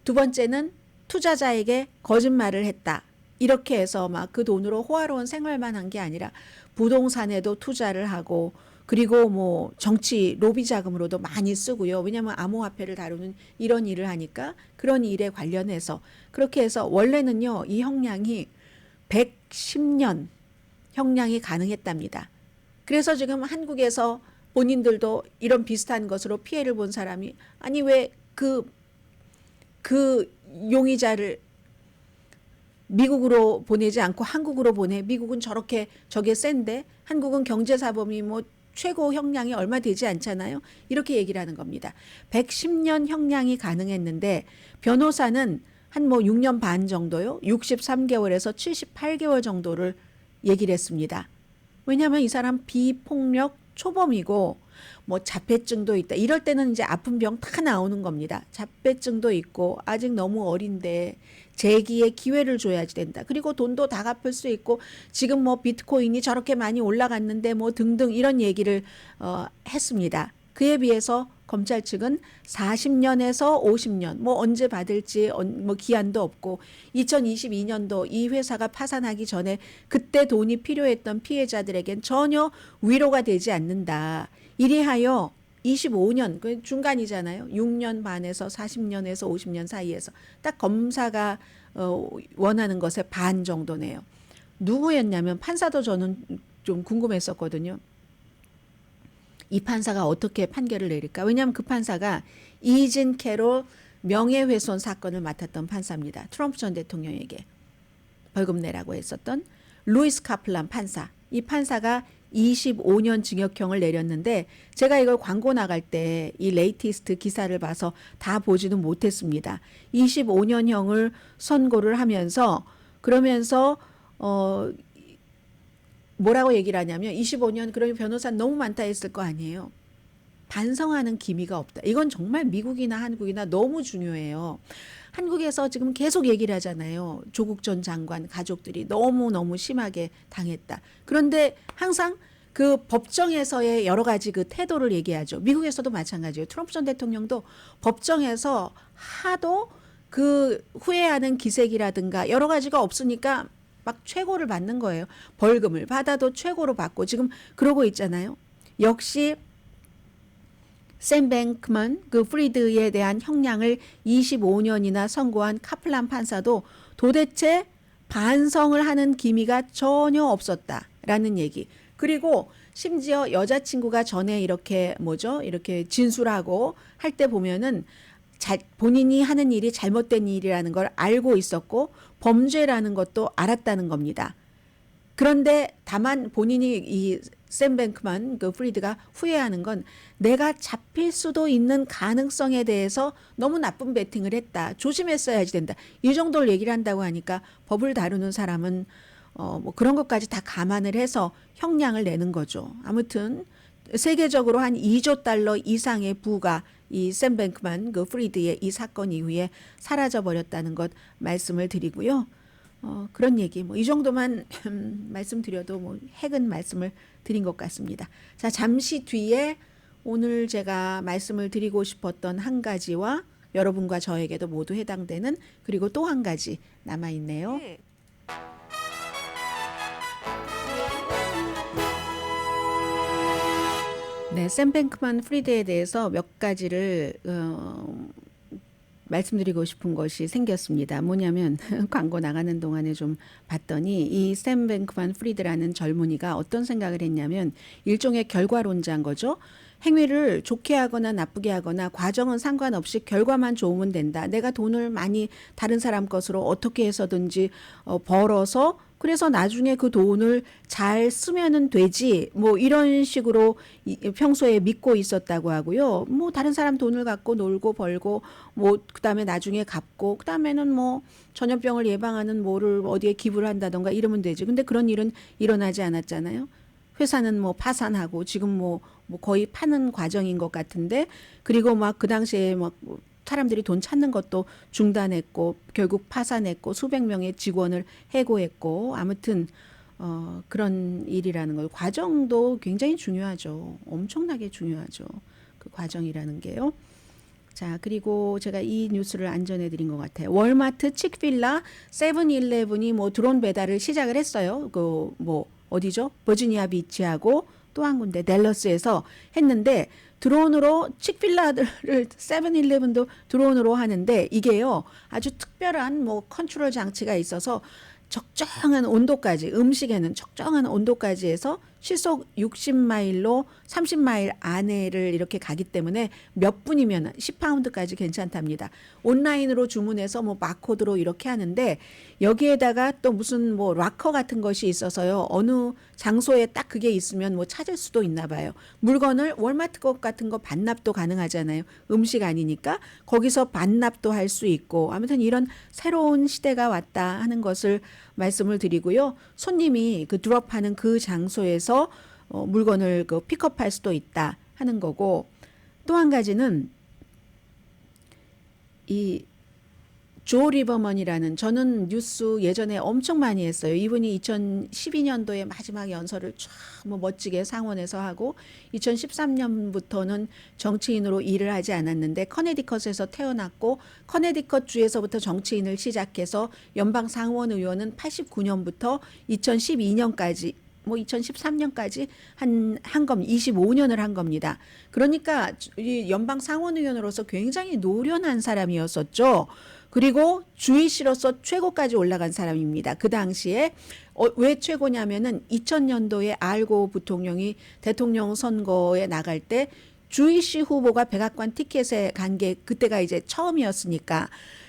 두 번째는 투자자에게 거짓말을 했다. 이렇게 해서 막 그 돈으로 호화로운 생활만 한 게 아니라 부동산에도 투자를 하고 그리고 뭐 정치 로비 자금으로도 많이 쓰고요. 왜냐하면 암호화폐를 다루는 이런 일을 하니까 그런 일에 관련해서 그렇게 해서 원래는요. 이 형량이 110년 형량이 가능했답니다. 그래서 지금 한국에서 본인들도 이런 비슷한 것으로 피해를 본 사람이 아니 왜 그 용의자를 미국으로 보내지 않고 한국으로 보내. 미국은 저게 센데 한국은 경제사범이 뭐 최고 형량이 얼마 되지 않잖아요. 이렇게 얘기를 하는 겁니다. 110년 형량이 가능했는데 변호사는 한 뭐 6년 반 정도요. 63개월에서 78개월 정도를 얘기를 했습니다. 왜냐하면 이 사람 비폭력 초범이고 뭐 자폐증도 있다. 이럴 때는 이제 아픈 병 다 나오는 겁니다. 자폐증도 있고 아직 너무 어린데 재기의 기회를 줘야지 된다. 그리고 돈도 다 갚을 수 있고 지금 뭐 비트코인이 저렇게 많이 올라갔는데 뭐 등등 이런 얘기를 했습니다. 그에 비해서 검찰 측은 40년에서 50년 뭐 언제 받을지 뭐 기한도 없고 2022년도 이 회사가 파산하기 전에 그때 돈이 필요했던 피해자들에겐 전혀 위로가 되지 않는다. 이리하여 25년 그 중간이잖아요. 6년 반에서 40년에서 50년 사이에서 딱 검사가 원하는 것의 반 정도네요. 누구였냐면 판사도 저는 좀 궁금했었거든요. 이 판사가 어떻게 판결을 내릴까? 왜냐하면 그 판사가 이진 캐롤 명예훼손 사건을 맡았던 판사입니다. 트럼프 전 대통령에게 벌금 내라고 했었던 루이스 카플란 판사. 이 판사가 25년 징역형을 내렸는데 제가 이걸 광고 나갈 때 이 레이티스트 기사를 봐서 다 보지는 못했습니다. 25년형을 선고를 하면서 그러면서 뭐라고 얘기를 하냐면 25년 그러면 변호사 너무 많다 했을 거 아니에요. 반성하는 기미가 없다. 이건 정말 미국이나 한국이나 너무 중요해요. 한국에서 지금 계속 얘기를 하잖아요. 조국 전 장관 가족들이 너무너무 심하게 당했다. 그런데 항상 그 법정에서의 여러 가지 그 태도를 얘기하죠. 미국에서도 마찬가지예요. 트럼프 전 대통령도 법정에서 하도 그 후회하는 기색이라든가 여러 가지가 없으니까 막 최고를 받는 거예요. 벌금을 받아도 최고로 받고 지금 그러고 있잖아요. 역시 샘 뱅크먼 그 프리드에 대한 형량을 25년이나 선고한 카플란 판사도 도대체 반성을 하는 기미가 전혀 없었다라는 얘기. 그리고 심지어 여자친구가 전에 이렇게 이렇게 진술하고 할 때 보면은 본인이 하는 일이 잘못된 일이라는 걸 알고 있었고 범죄라는 것도 알았다는 겁니다. 그런데 다만 본인이 이 샘 뱅크만 그 프리드가 후회하는 건 내가 잡힐 수도 있는 가능성에 대해서 너무 나쁜 베팅을 했다. 조심했어야지 된다. 이 정도를 얘기를 한다고 하니까 법을 다루는 사람은 뭐 그런 것까지 다 감안을 해서 형량을 내는 거죠. 아무튼 세계적으로 한 2조 달러 이상의 부가 이 샘 뱅크만 그 프리드의 이 사건 이후에 사라져 버렸다는 것 말씀을 드리고요. 그런 얘기 뭐 이 정도만 말씀드려도 뭐 핵은 말씀을 드린 것 같습니다. 자, 잠시 뒤에 오늘 제가 말씀을 드리고 싶었던 한 가지와 여러분과 저에게도 모두 해당되는 그리고 또 한 가지 남아 있네요. 네, 샘 뱅크만 프리드에 대해서 몇 가지를 말씀드리고 싶은 것이 생겼습니다. 뭐냐면 광고 나가는 동안에 좀 봤더니 이 샘 뱅크만 프리드라는 젊은이가 어떤 생각을 했냐면 일종의 결과론자인 거죠. 행위를 좋게 하거나 나쁘게 하거나 과정은 상관없이 결과만 좋으면 된다. 내가 돈을 많이 다른 사람 것으로 어떻게 해서든지 벌어서 그래서 나중에 그 돈을 잘 쓰면은 되지. 뭐 이런 식으로 평소에 믿고 있었다고 하고요. 뭐 다른 사람 돈을 갖고 놀고 벌고 뭐 그다음에 나중에 갚고 그다음에는 뭐 전염병을 예방하는 뭐를 어디에 기부를 한다던가 이러면 되지. 근데 그런 일은 일어나지 않았잖아요. 회사는 뭐 파산하고 지금 뭐 거의 파는 과정인 것 같은데 그리고 막 그 당시에 막 사람들이 돈 찾는 것도 중단했고 결국 파산했고 수백 명의 직원을 해고했고 아무튼 그런 일이라는 거예요. 과정도 굉장히 중요하죠. 엄청나게 중요하죠. 그 과정이라는 게요. 자, 그리고 제가 이 뉴스를 안 전해드린 것 같아요. 월마트, 칙필라, 세븐일레븐이 뭐 드론 배달을 시작을 했어요. 그 뭐 어디죠? 버지니아 비치하고 또 한 군데 댈러스에서 했는데 드론으로 칙필라들을 세븐일레븐도 드론으로 하는데 이게요 아주 특별한 뭐 컨트롤 장치가 있어서 적정한 온도까지 음식에는 적정한 온도까지 해서 시속 60마일로 30마일 안에를 이렇게 가기 때문에 몇 분이면 10파운드까지 괜찮답니다. 온라인으로 주문해서 뭐 바코드로 이렇게 하는데 여기에다가 또 무슨 뭐 락커 같은 것이 있어서요. 어느 장소에 딱 그게 있으면 뭐 찾을 수도 있나 봐요. 물건을 월마트 것 같은 거 반납도 가능하잖아요. 음식 아니니까 거기서 반납도 할 수 있고 아무튼 이런 새로운 시대가 왔다 하는 것을 말씀을 드리고요. 손님이 그 드롭하는 그 장소에서 물건을 그 픽업할 수도 있다 하는 거고 또 한 가지는 이 조 리버먼이라는 저는 뉴스 예전에 엄청 많이 했어요. 이분이 2012년도에 마지막 연설을 쫙 뭐 멋지게 상원에서 하고 2013년부터는 정치인으로 일을 하지 않았는데 커네디컷에서 태어났고 커네디컷 주에서부터 정치인을 시작해서 연방 상원 의원은 89년부터 2012년까지 뭐 2013년까지 한 겁니다. 25년을 한 겁니다. 그러니까 이 연방 상원 의원으로서 굉장히 노련한 사람이었었죠. 그리고 주이시로서 최고까지 올라간 사람입니다. 그 당시에 왜 최고냐면은 2000년도에 알고 부통령이 대통령 선거에 나갈 때 주이시 후보가 백악관 티켓에 간 게 그때가 이제 처음이었으니까.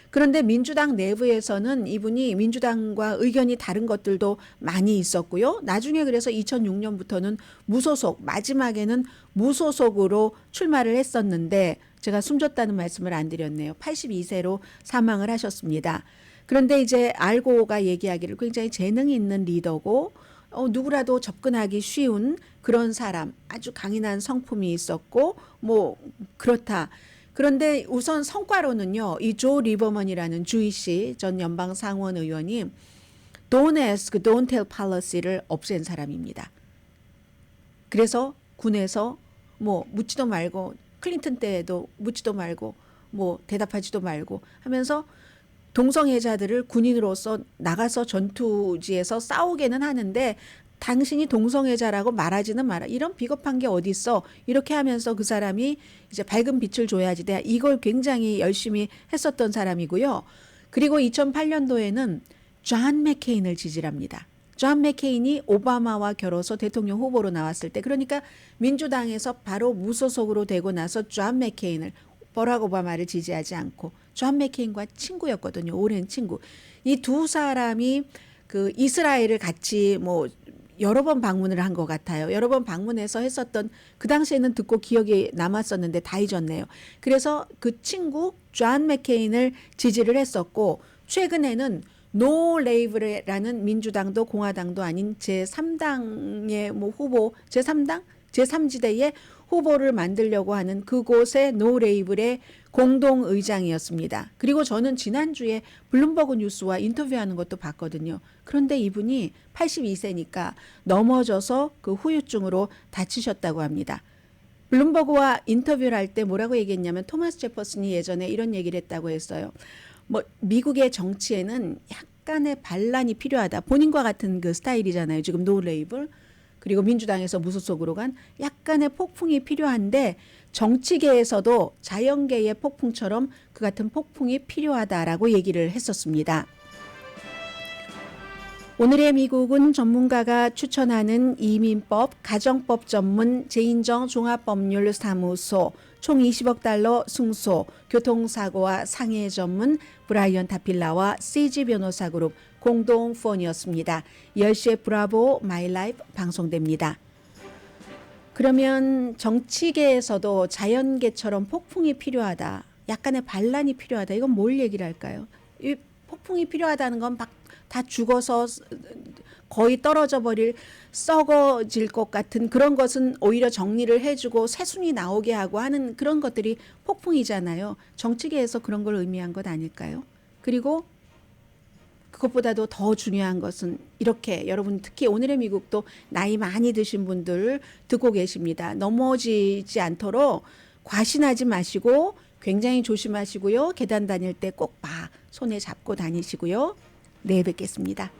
그런데 민주당 내부에서는 이분이 민주당과 의견이 다른 것들도 많이 있었고요. 나중에 그래서 2006년부터는 무소속, 마지막에는 무소속으로 출마를 했었는데 제가 숨졌다는 말씀을 안 드렸네요. 82세로 사망을 하셨습니다. 그런데 이제 알고가 얘기하기를 굉장히 재능이 있는 리더고 누구라도 접근하기 쉬운 그런 사람, 아주 강인한 성품이 있었고 뭐 그렇다. 그런데 우선 성과로는요. 이 조 리버먼이라는 주이시 전 연방 상원 의원이 Don't ask, don't tell policy를 없앤 사람입니다. 그래서 군에서 뭐 묻지도 말고 클린턴 때에도 묻지도 말고 뭐 대답하지도 말고 하면서 동성애자들을 군인으로서 나가서 전투지에서 싸우게는 하는데 당신이 동성애자라고 말하지는 마라. 이런 비겁한 게 어디 있어. 이렇게 하면서 그 사람이 이제 밝은 빛을 줘야지 돼. 이걸 굉장히 열심히 했었던 사람이고요. 그리고 2008년도에는 존 맥케인을 지지합니다. 존 맥케인이 오바마와 결혼해서 대통령 후보로 나왔을 때 그러니까 민주당에서 바로 무소속으로 되고 나서 존 맥케인을 버락 오바마를 지지하지 않고 존 맥케인과 친구였거든요. 오랜 친구. 이 두 사람이 그 이스라엘을 같이 뭐 여러 번 방문을 한 것 같아요. 여러 번 방문해서 했었던 그 당시에는 듣고 기억이 남았었는데 다 잊었네요. 그래서 그 친구 존 맥케인을 지지를 했었고 최근에는 노 레이블이라는 민주당도 공화당도 아닌 제3당의 뭐 후보 제3당 제3지대의 후보를 만들려고 하는 그곳의 노 레이블의 공동 의장이었습니다. 그리고 저는 지난주에 블룸버그 뉴스와 인터뷰하는 것도 봤거든요. 그런데 이분이 82세니까 넘어져서 그 후유증으로 다치셨다고 합니다. 블룸버그와 인터뷰를 할 때 뭐라고 얘기했냐면 토마스 제퍼슨이 예전에 이런 얘기를 했다고 했어요. 뭐 미국의 정치에는 약간의 반란이 필요하다. 본인과 같은 그 스타일이잖아요. 지금 노 레이블. 그리고 민주당에서 무소속으로 간 약간의 폭풍이 필요한데 정치계에서도 자연계의 폭풍처럼 그 같은 폭풍이 필요하다라고 얘기를 했었습니다. 오늘의 미국은 전문가가 추천하는 이민법, 가정법 전문 제인정 종합법률사무소, 총 20억 달러 승소, 교통사고와 상해 전문 브라이언 타필라와 CG 변호사그룹 공동 후원이었습니다. 10시에 브라보 마이 라이프 방송됩니다. 그러면 정치계에서도 자연계처럼 폭풍이 필요하다. 약간의 반란이 필요하다. 이건 뭘 얘기를 할까요? 이 폭풍이 필요하다는 건 막 다 죽어서 거의 떨어져 버릴 썩어질 것 같은 그런 것은 오히려 정리를 해주고 새순이 나오게 하고 하는 그런 것들이 폭풍이잖아요. 정치계에서 그런 걸 의미한 것 아닐까요? 그리고 그것보다도 더 중요한 것은 이렇게 여러분 특히 오늘의 미국도 나이 많이 드신 분들 듣고 계십니다. 넘어지지 않도록 과신하지 마시고 굉장히 조심하시고요. 계단 다닐 때 꼭 손에 잡고 다니시고요. 내일 뵙겠습니다.